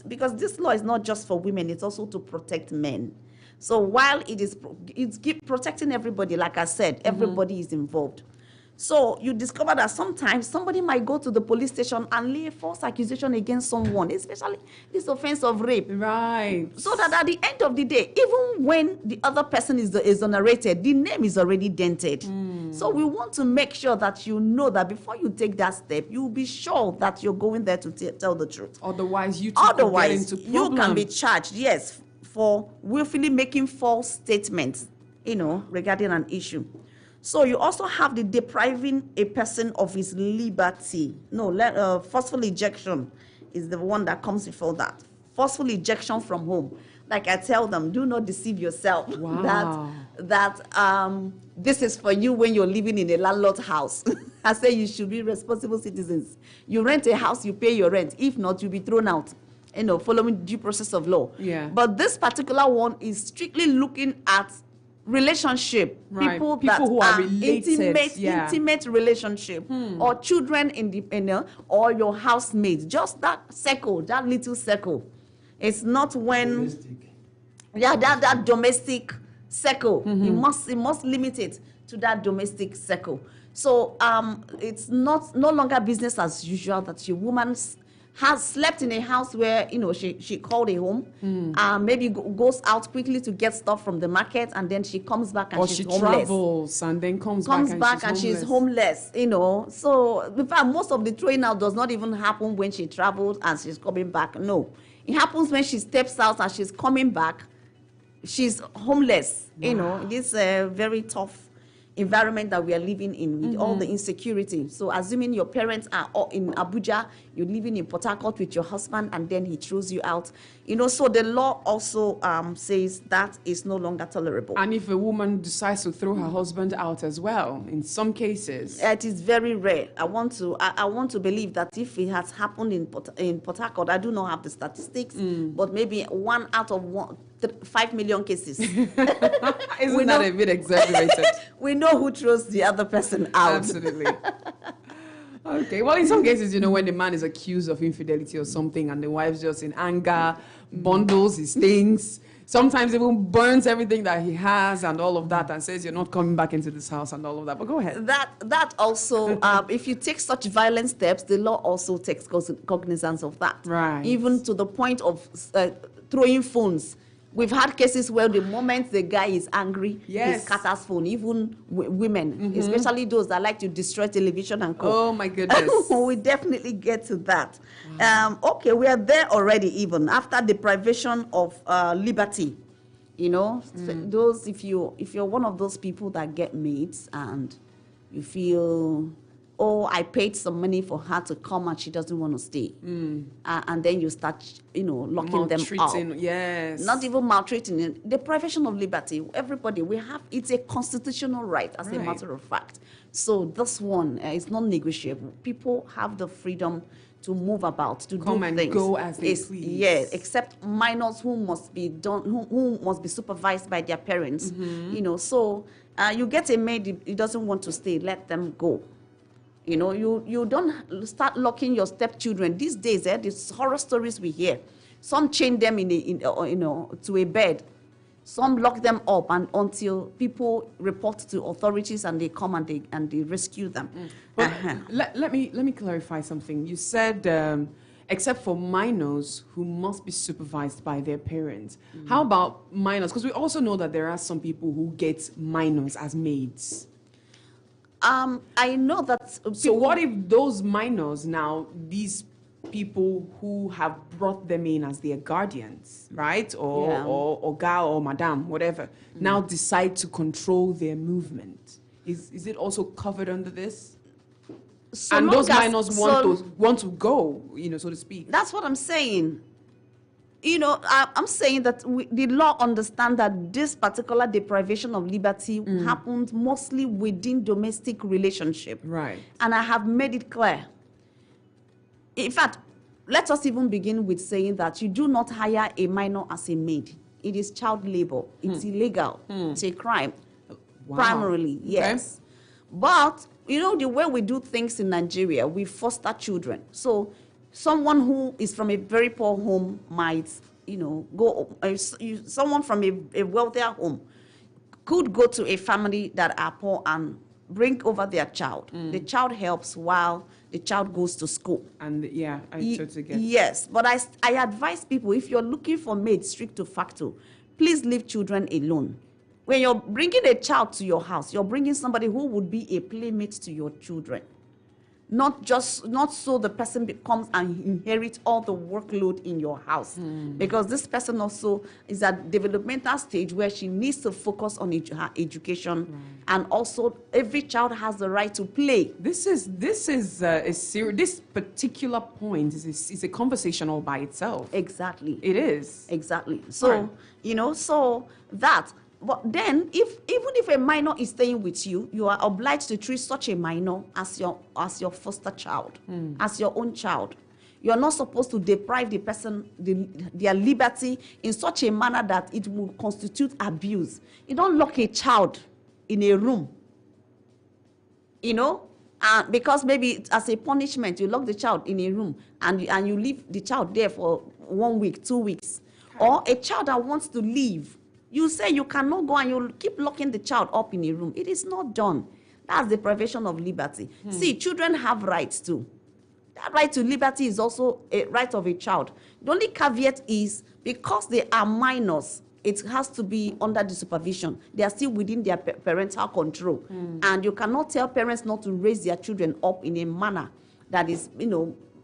because this law is not just for women, it's also to protect men. So while it's protecting everybody, like I said, everybody is involved. So you discover that sometimes somebody might go to the police station and lay a false accusation against someone, especially this offense of rape. Right. So that at the end of the day, even when the other person is exonerated, the name is already dented. So we want to make sure that you know that before you take that step, you'll be sure that you're going there to tell the truth. Otherwise, you can be charged, yes, for willfully making false statements, regarding an issue. So you also have the depriving a person of his liberty. No, forceful ejection is the one that comes before that. Forceful ejection from home. Like I tell them, do not deceive yourself. Wow. that this is for you when you're living in a landlord's house. I say you should be responsible citizens. You rent a house, you pay your rent. If not, you'll be thrown out. Following due process of law. Yeah. But this particular one is strictly looking at relationship, right. people that who are related. intimate relationship, or children or your housemates. Just that circle, that little circle. It's not when Domestic. that domestic circle. You must limit it to that domestic circle. So it's no longer business as usual that your woman has slept in a house where she called a home, maybe goes out quickly to get stuff from the market, and then she comes back and she's homeless. Or she travels and then comes back and she's homeless. So in fact, most of the throwing out does not even happen when she travels and she's coming back. No, it happens when she steps out and she's coming back. She's homeless. Wow. This very tough environment that we are living in with all the insecurity. So assuming your parents are all in Abuja, you're living in Port Harcourt with your husband, and then he throws you out. So the law also says that is no longer tolerable. And if a woman decides to throw her husband out as well, in some cases, it is very rare. I want to believe that if it has happened in Port Harcourt, I do not have the statistics, but maybe 1 out of 5 million cases. Isn't that a bit exaggerated? We know who throws the other person out. Absolutely. Okay. Well, in some cases, when the man is accused of infidelity or something, and the wife just in anger bundles his things, sometimes even burns everything that he has and all of that, and says, "You're not coming back into this house," and all of that. But go ahead. That also, if you take such violent steps, the law also takes cognizance of that. Right. Even to the point of throwing phones. We've had cases where the moment the guy is angry, he scatters phone, even women, especially those that like to destroy television and co. Oh, my goodness. We definitely get to that. Okay, we are there already even. After deprivation of liberty, those, if you're one of those people that get mates and you feel, I paid some money for her to come and she doesn't want to stay. And then you start, locking them up. Yes. Not even maltreating. Deprivation of liberty. Everybody, it's a constitutional right, as a matter of fact. So this one is not negotiable. People have the freedom to move about, to come do and things. Go as they please. Yes, except minors who must be supervised by their parents. So you get a maid, he doesn't want to stay, let them go. You don't start locking your stepchildren. These days, these horror stories we hear. Some chain them to a bed. Some lock them up until people report to authorities and they come and they rescue them. But let me clarify something. You said except for minors who must be supervised by their parents. How about minors? Because we also know that there are some people who get minors as maids. I know that. So what if those minors now, these people who have brought them in as their guardians, right? Or gal or madam, whatever, now decide to control their movement? Is it also covered under this? So and those minors want to go, so to speak. That's what I'm saying. I'm saying that the law understands that this particular deprivation of liberty happens mostly within domestic relationship. Right. And I have made it clear. In fact, let us even begin with saying that you do not hire a minor as a maid. It is child labor. It's illegal. It's a crime. Wow. Primarily, yes. Okay. But, the way we do things in Nigeria, we foster children. So Someone who is from a very poor home might, someone from a wealthier home could go to a family that are poor and bring over their child. The child helps while the child goes to school. And yeah, I totally get it. Yes, but I advise people, if you're looking for maids stricto facto, please leave children alone. When you're bringing a child to your house, you're bringing somebody who would be a playmate to your children. Not so the person becomes and inherits all the workload in your house. Because this person also is at developmental stage where she needs to focus on her education. And also every child has the right to play. This is a serious, this particular point is a conversation all by itself. Exactly. It is. Exactly. So, so that. But then, even if a minor is staying with you, you are obliged to treat such a minor as your foster child, as your own child. You are not supposed to deprive the person their liberty in such a manner that it will constitute abuse. You don't lock a child in a room, because maybe as a punishment you lock the child in a room and you leave the child there for 1 week, 2 weeks, or a child that wants to leave. You say you cannot go and you keep locking the child up in a room. It is not done. That's deprivation of liberty. See, children have rights too. That right to liberty is also a right of a child. The only caveat is because they are minors, it has to be under the supervision. They are still within their parental control. And you cannot tell parents not to raise their children up in a manner that is,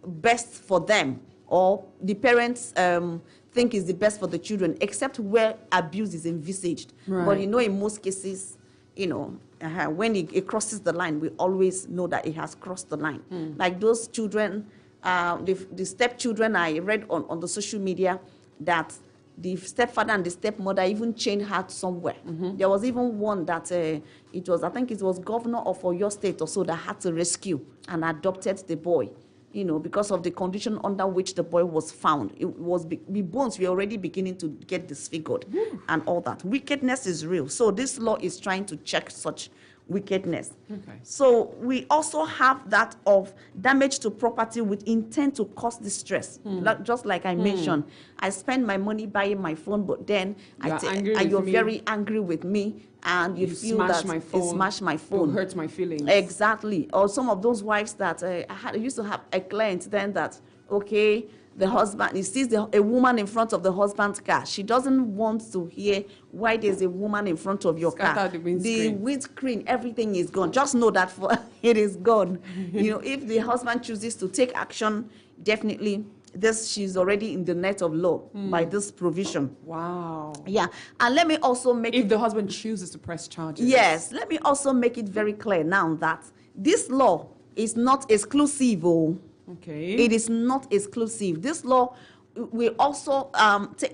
best for them, or the parents think is the best for the children, except where abuse is envisaged. Right. But in most cases, when it crosses the line, we always know that it has crossed the line. Like those children, the stepchildren, I read on the social media that the stepfather and the stepmother even chained her somewhere. There was even one that I think it was governor of Oyo State or so that had to rescue and adopted the boy. Because of the condition under which the boy was found. The bones were already beginning to get disfigured and all that. Wickedness is real. So this law is trying to check such wickedness. Okay. So we also have that of damage to property with intent to cause distress. Just like I mentioned, I spend my money buying my phone, but then you're very angry with me, and you feel that it smashed my phone. It hurts my feelings. Exactly. Or some of those wives that I used to have a client then that, okay, the husband, he sees a woman in front of the husband's car. She doesn't want to hear why there's a woman in front of your car. The windscreen, everything is gone. Just know that it is gone. If the husband chooses to take action, definitely she's already in the net of law by this provision. Wow. Yeah. And let me also make if the husband chooses to press charges. Yes. Let me also make it very clear now that this law is not exclusive. Okay. It is not exclusive. This law will also other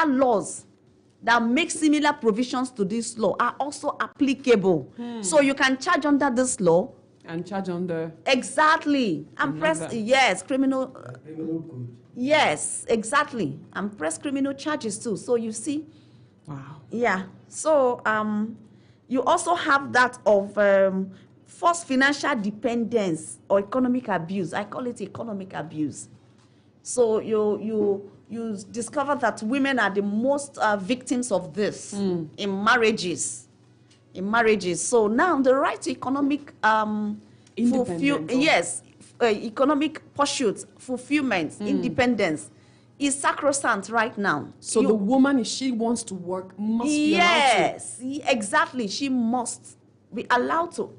laws that make similar provisions to this law are also applicable. So you can charge under this law. And charge under. Exactly. And press, yes, criminal code. Yes, exactly. And press criminal charges too. So you see. Wow. Yeah. So you also have that of forced financial dependence or economic abuse. I call it economic abuse. So you discover that women are the most victims of this in marriages. So now the right to economic economic pursuits, fulfillment, independence is sacrosanct right now. So the woman, if she wants to work, must be allowed to. Yes, exactly. She must be allowed to.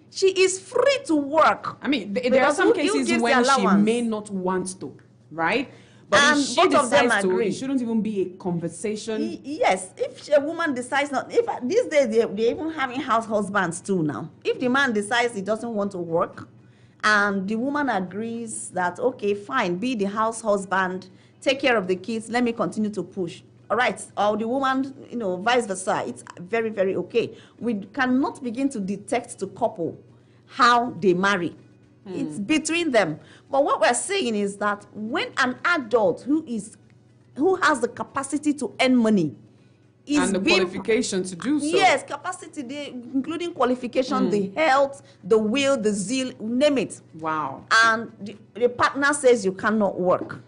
She is free to work. I mean, there are some cases when she may not want to, right? But and if she both of them decides to, agree. it shouldn't even be a conversation. Yes, if a woman decides not, if these days they're even having house husbands too now. If the man decides he doesn't want to work, and the woman agrees that, okay, fine, be the house husband, take care of the kids, let me continue to push. All right, or the woman, vice versa. It's very, very okay. We cannot begin to detect the couple how they marry. It's between them. But what we're saying is that when an adult who has the capacity to earn money and the qualification to do so. Yes, capacity, including qualification, the health, the will, the zeal, name it. Wow. And the partner says you cannot work.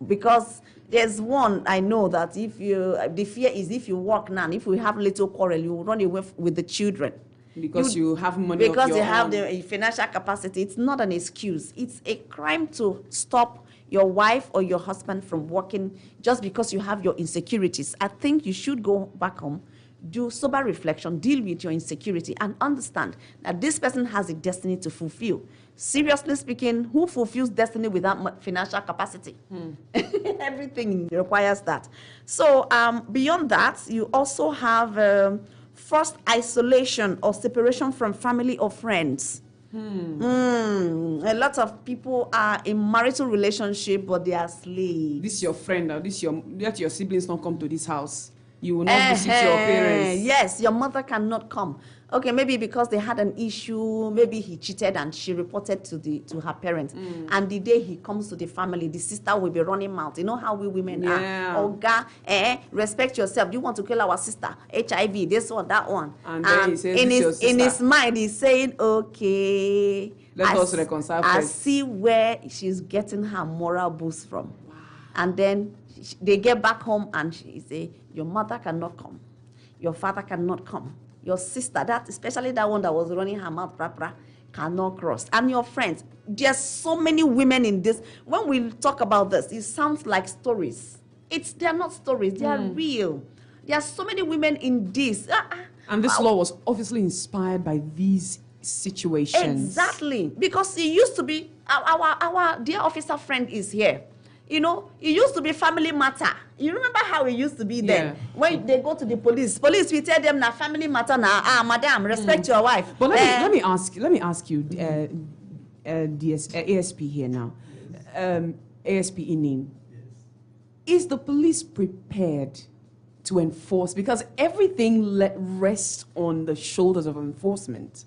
Because there's one I know that the fear is if you work now, if we have little quarrel, you will run away with the children. Because you have money because of your you have own. the financial capacity. It's not an excuse. It's a crime to stop your wife or your husband from working just because you have your insecurities. I think you should go back home, do sober reflection, deal with your insecurity, and understand that this person has a destiny to fulfill. Seriously speaking, who fulfills destiny without financial capacity? Everything requires that. So beyond that, you also have forced isolation or separation from family or friends. A lot of people are in marital relationship, but they are slaves. This is your friend, or let your siblings not come to this house. You will not visit your parents. Yes, your mother cannot come. Okay, maybe because they had an issue, maybe he cheated and she reported to her parents. And the day he comes to the family, the sister will be running mouth. You know how we women are. Oga, respect yourself. Do you want to kill our sister? HIV, this one, that one. And then he says, in his mind, he's saying, okay, let us reconcile I first. see where she's getting her moral boost from. Wow. And then they get back home and she say, your mother cannot come. Your father cannot come. Your sister, especially that one that was running her mouth, cannot cross. And your friends, there's so many women in this. When we talk about this, it sounds like stories. They're not stories, they are real. There are so many women in this. And this law was obviously inspired by these situations. Exactly. Because it used to be, our dear officer friend is here. You know, it used to be family matter. You remember how it used to be then? Yeah. When they go to the police, we tell them now family matter now. Madam, respect your wife. But let me ask you, ASP here now, ASP Inim, is the police prepared to enforce? Because everything rests on the shoulders of enforcement.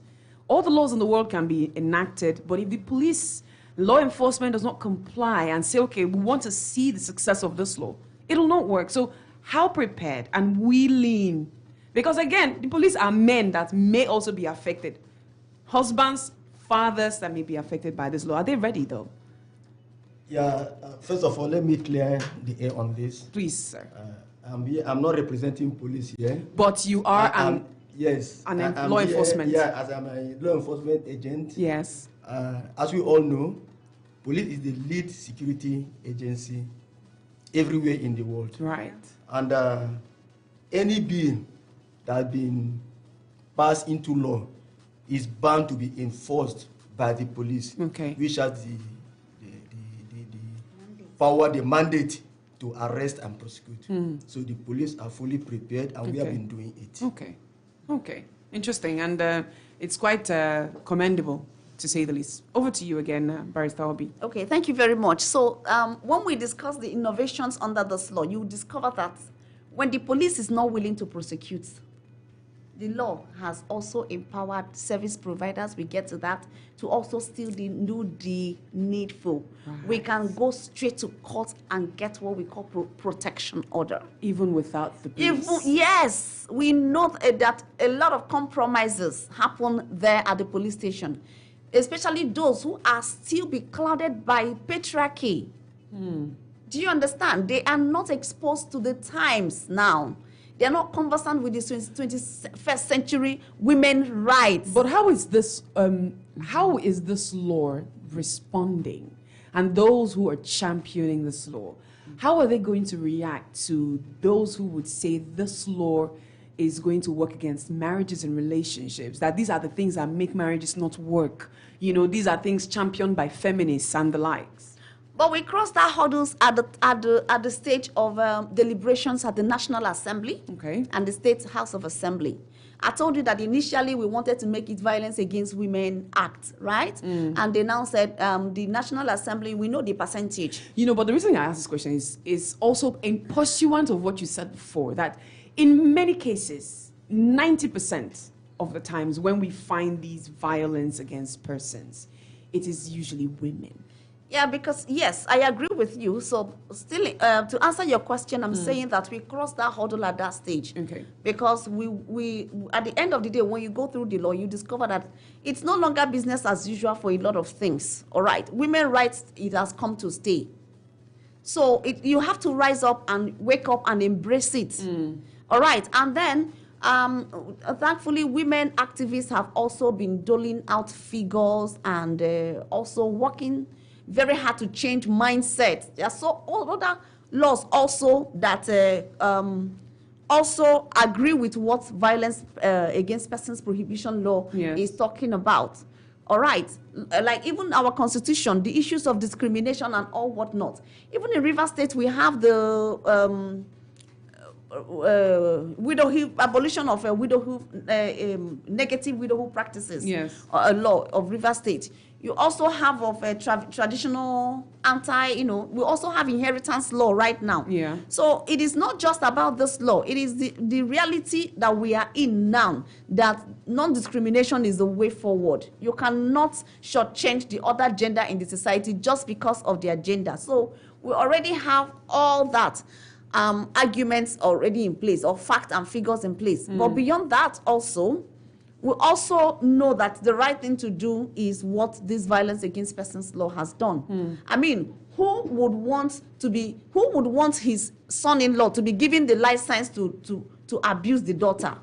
All the laws in the world can be enacted, but if the police, law enforcement does not comply and say, okay, we want to see the success of this law, it'll not work. So how prepared and willing? Because again, the police are men that may also be affected. Husbands, fathers that may be affected by this law. Are they ready though? Yeah, first of all, let me clear the air on this. Please, sir. I'm not representing police here. But you are yes, I'm law enforcement. Yeah, as I'm a law enforcement agent. Yes. As we all know, police is the lead security agency everywhere in the world. Right. And any bill that has been passed into law is bound to be enforced by the police, which has the power, the mandate to arrest and prosecute. So the police are fully prepared, and we have been doing it. Okay. Interesting, and it's quite commendable, to say the least. Over to you again, Barrister Obi. Okay, thank you very much. So when we discuss the innovations under this law, you discover that when the police is not willing to prosecute, the law has also empowered service providers, we get to that, to also still do the needful. Right. We can go straight to court and get what we call protection order. Even without the police? Yes, we know that a lot of compromises happen there at the police station, especially those who are still beclouded by patriarchy. Do you understand? They are not exposed to the times now. They are not conversant with the 21st century women's rights. But how is this law responding? And those who are championing this law, how are they going to react to those who would say this law is going to work against marriages and relationships, that these are the things that make marriages not work? You know, these are things championed by feminists and the likes. But we crossed our hurdles at the stage of deliberations at the National Assembly and the State House of Assembly. I told you that initially we wanted to make it Violence Against Women Act, right? And they now said the National Assembly, we know the percentage. You know, but the reason I ask this question is also in pursuant of what you said before, that in many cases, 90% of the times when we find these violence against persons, it is usually women. Yeah, because yes, I agree with you. So still, to answer your question, I'm saying that we crossed that hurdle at that stage. Okay. Because we at the end of the day, when you go through the law, you discover that it's no longer business as usual for a lot of things. All right, women's rights, it has come to stay. So you have to rise up and wake up and embrace it. All right, and then thankfully, women activists have also been doling out figures and also working very hard to change mindset. There are so all other laws also that also agree with what violence against persons prohibition law is talking about. All right, like even our constitution, the issues of discrimination and all whatnot. Even in Rivers State, we have the widowhood, abolition of widowhood, negative widowhood practices. Yes. A law of Rivers State. You also have of traditional we also have inheritance law right now. Yeah. So it is not just about this law. It is the reality that we are in now, that non-discrimination is the way forward. You cannot shortchange the other gender in the society just because of their gender. So we already have all that arguments already in place, or facts and figures in place. But beyond that also, we also know that the right thing to do is what this violence against persons law has done. I mean, who would want his son-in-law to be given the license to abuse the daughter?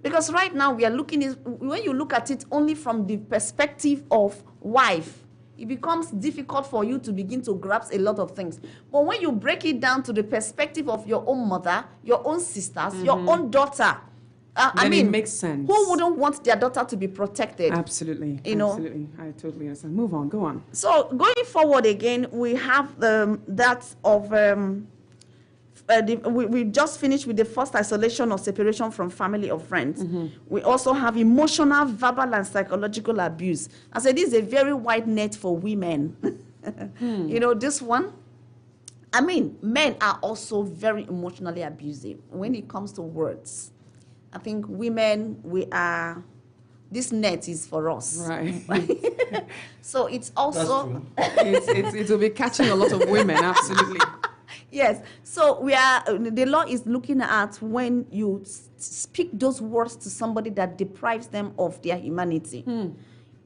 Because right now we are looking when you look at it only from the perspective of wife, it becomes difficult for you to begin to grasp a lot of things. But when you break it down to the perspective of your own mother, your own sisters, your own daughter, it makes sense. Who wouldn't want their daughter to be protected? Absolutely. Absolutely. I totally understand. Move on. Go on. So going forward again, we have that of we just finished with the first isolation or separation from family or friends. We also have emotional, verbal, and psychological abuse. I said this is a very wide net for women. This one. I mean, men are also very emotionally abusive when it comes to words. I think women, this net is for us. Right. So it's also... it will be catching a lot of women, absolutely. Yes. So the law is looking at when you speak those words to somebody that deprives them of their humanity.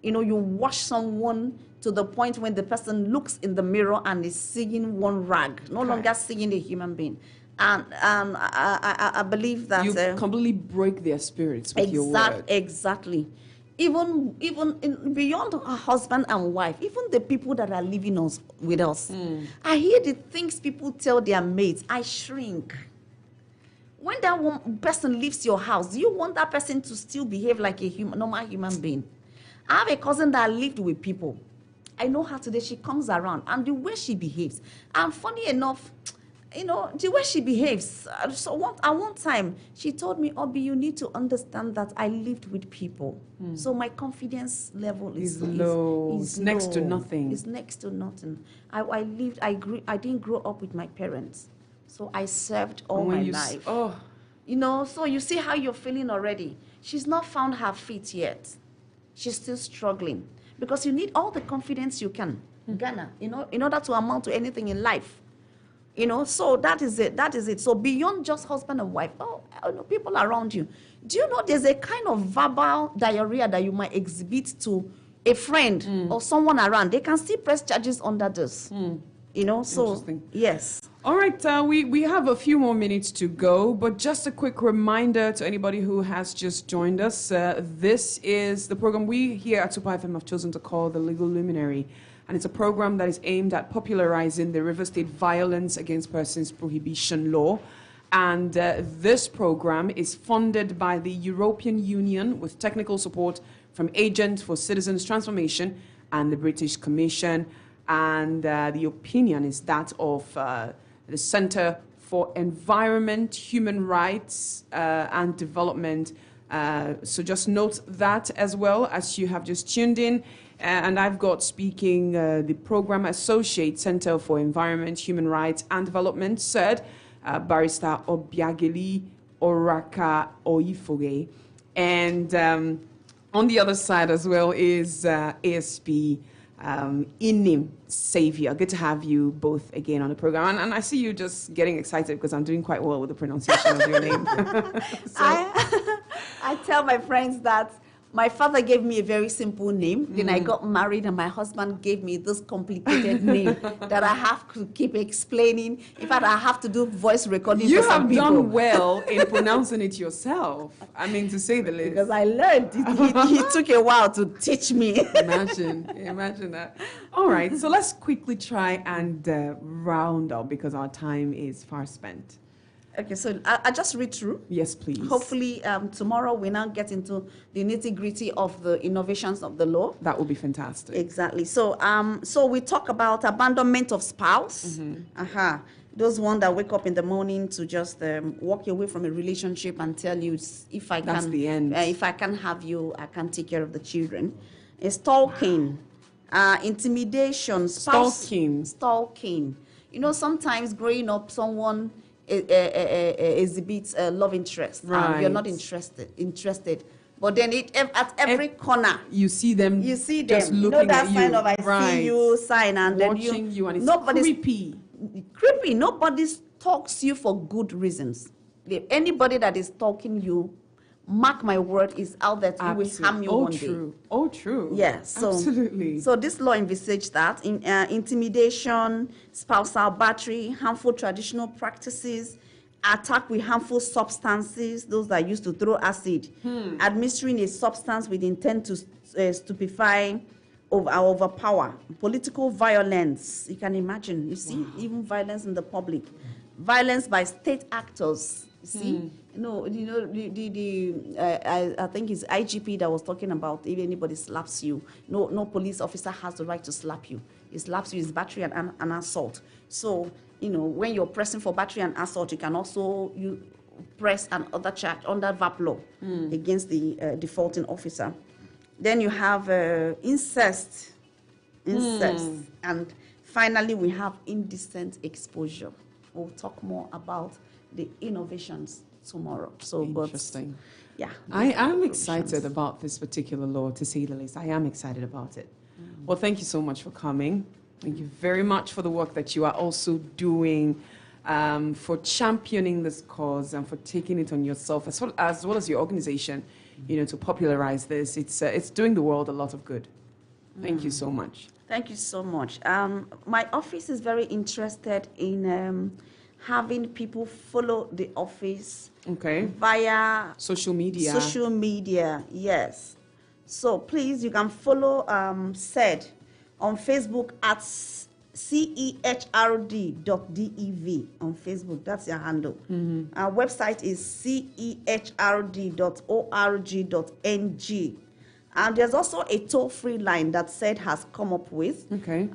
You wash someone to the point when the person looks in the mirror and is seeing one rag, no longer seeing a human being. And I believe that you completely break their spirits with your word. Exactly. Even beyond a husband and wife, even the people that are living with us, I hear the things people tell their mates. I shrink. When that one person leaves your house, do you want that person to still behave like a normal human being? I have a cousin that lived with people. I know her today. She comes around, and the way she behaves. And funny enough, the way she behaves. So at one time, she told me, Obi, you need to understand that I lived with people. So my confidence level is low. It's next to nothing. It's next to nothing. I didn't grow up with my parents. So I served all my life. So you see how you're feeling already. She's not found her feet yet. She's still struggling. Because you need all the confidence you can garner, in order to amount to anything in life. So that is it. So beyond just husband and wife, people around you. Do you know there's a kind of verbal diarrhea that you might exhibit to a friend or someone around? They can still press charges under this. So Interesting. Yes. All right, we have a few more minutes to go, but just a quick reminder to anybody who has just joined us. This is the program we here at Super FM have chosen to call The Legal Luminary. And it's a program that is aimed at popularizing the River State Violence Against Persons Prohibition Law. And this program is funded by the European Union with technical support from Agent for Citizens Transformation and the British Commission. And the opinion is that of the Center for Environment, Human Rights and Development. So just note that as well as you have just tuned in. And I've got speaking the Program Associate Center for Environment, Human Rights and Development, CERD, Barrister Obiageli Oraka Oifoge. And on the other side as well is ASP Inim Savior. Good to have you both again on the program. And I see you just getting excited because I'm doing quite well with the pronunciation of your name. I tell my friends that my father gave me a very simple name. Then I got married and my husband gave me this complicated name that I have to keep explaining. In fact, I have to do voice recording You for some people. have done well in pronouncing it yourself. I mean, to say the least. Because I learned. He took a while to teach me. Imagine that. All right, so let's quickly try and round up because our time is far spent. Okay, so I just read through. Yes, please. Hopefully, tomorrow we now get into the nitty-gritty of the innovations of the law. That would be fantastic. Exactly. So, so we talk about abandonment of spouse. Those ones that wake up in the morning to just walk away from a relationship and tell you, if I That's can, the end. If I can have you, I can take care of the children. Stalking, intimidation, stalking. You know, sometimes growing up, someone exhibits love interest. Right. You're not interested. But then at every corner, you see them. Just looking you know that at sign you. of I see you sign, and watching then you, and it's nobody's creepy. Nobody stalks you for good reasons. Anybody that is stalking you, mark my word, is out there to will harm you one day. Oh, true. Yes, so, absolutely. So this law envisaged that intimidation, spousal battery, harmful traditional practices, attack with harmful substances, those that used to throw acid, administering a substance with intent to stupefy or overpower, political violence. You can imagine. You see, even violence in the public, violence by state actors. You see. I think it's IGP that was talking about if anybody slaps you, no police officer has the right to slap you. He slaps you is battery and assault. So, when you're pressing for battery and assault, you can also press another charge under VAP law against the defaulting officer. Then you have incest, and finally we have indecent exposure. We'll talk more about the innovations tomorrow. So interesting. Yeah. I am excited about this particular law, to say the least. I am excited about it. Well, thank you so much for coming. Thank you very much for the work that you are also doing, for championing this cause and for taking it on yourself, as well as your organization, to popularize this. It's doing the world a lot of good. Thank you so much. Thank you so much. My office is very interested in having people follow the office via social media. Social media, yes. So please, you can follow SAID on Facebook at cehrd.dev on Facebook. That's your handle. Our website is cehrd.org.ng. And there's also a toll-free line that SAID has come up with. Okay.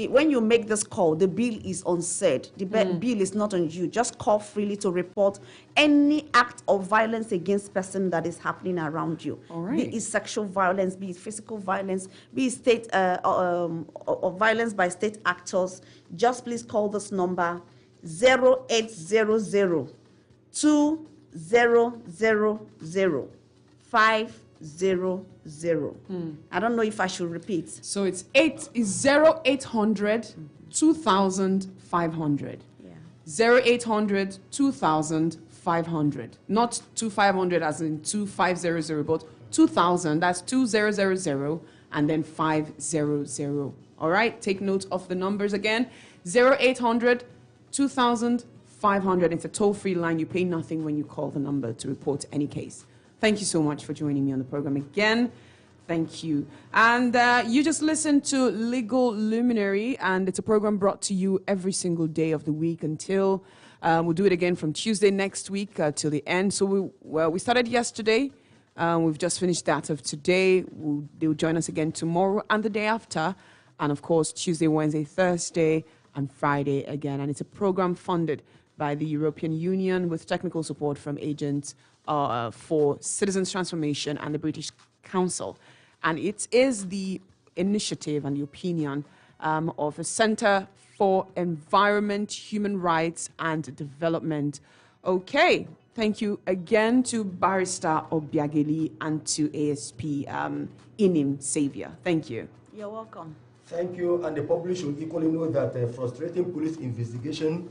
When you make this call, the bill is on SAID. The bill is not on you. Just call freely to report any act of violence against person that is happening around you. All right. Be it sexual violence, be it physical violence, be it state or violence by state actors. Just please call this number 0800 2000 500. I don't know if I should repeat. So it's 0800 2500. Yeah. 0800 2500. Not 2500 as in 2500, but 2000. That's 2000 and then 500. All right. Take note of the numbers again. 0800 2000 500. It's a toll-free line. You pay nothing when you call the number to report any case. Thank you so much for joining me on the program again. Thank you. And you just listened to Legal Luminary, and it's a program brought to you every single day of the week until we'll do it again from Tuesday next week till the end. So we started yesterday. We've just finished that of today. They'll join us again tomorrow and the day after. And, of course, Tuesday, Wednesday, Thursday, and Friday again. And it's a program funded by the European Union with technical support from agents for Citizens Transformation and the British Council. And it is the initiative and the opinion of a Center for Environment, Human Rights and Development. Okay, thank you again to Barrister Obiageli and to ASP Inim Savior. Thank you. You're welcome. Thank you. And the public should equally know that frustrating police investigation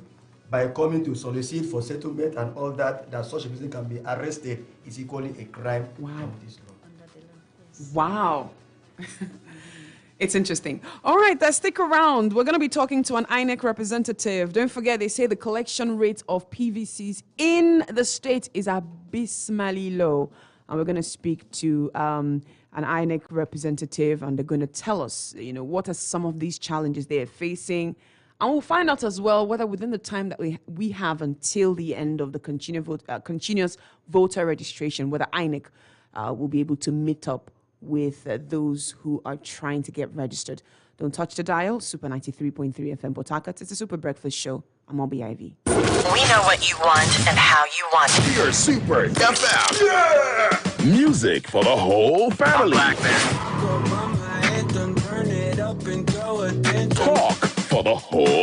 by coming to solicit for settlement and all that, that such a person can be arrested, is equally a crime. Wow. This law. Wow. It's interesting. All right, stick around. We're going to be talking to an INEC representative. Don't forget, they say the collection rate of PVCs in the state is abysmally low. And we're going to speak to an INEC representative, and they're going to tell us, what are some of these challenges they are facing. And we'll find out as well whether within the time that we have until the end of the continuous voter registration, whether INEC will be able to meet up with those who are trying to get registered. Don't touch the dial. Super 93.3 FM Port Harcourt. It's a Super Breakfast Show. I'm Obi Ivy. We know what you want and how you want it. Your Super FM. Yeah! Music for the whole family. Talk for the whole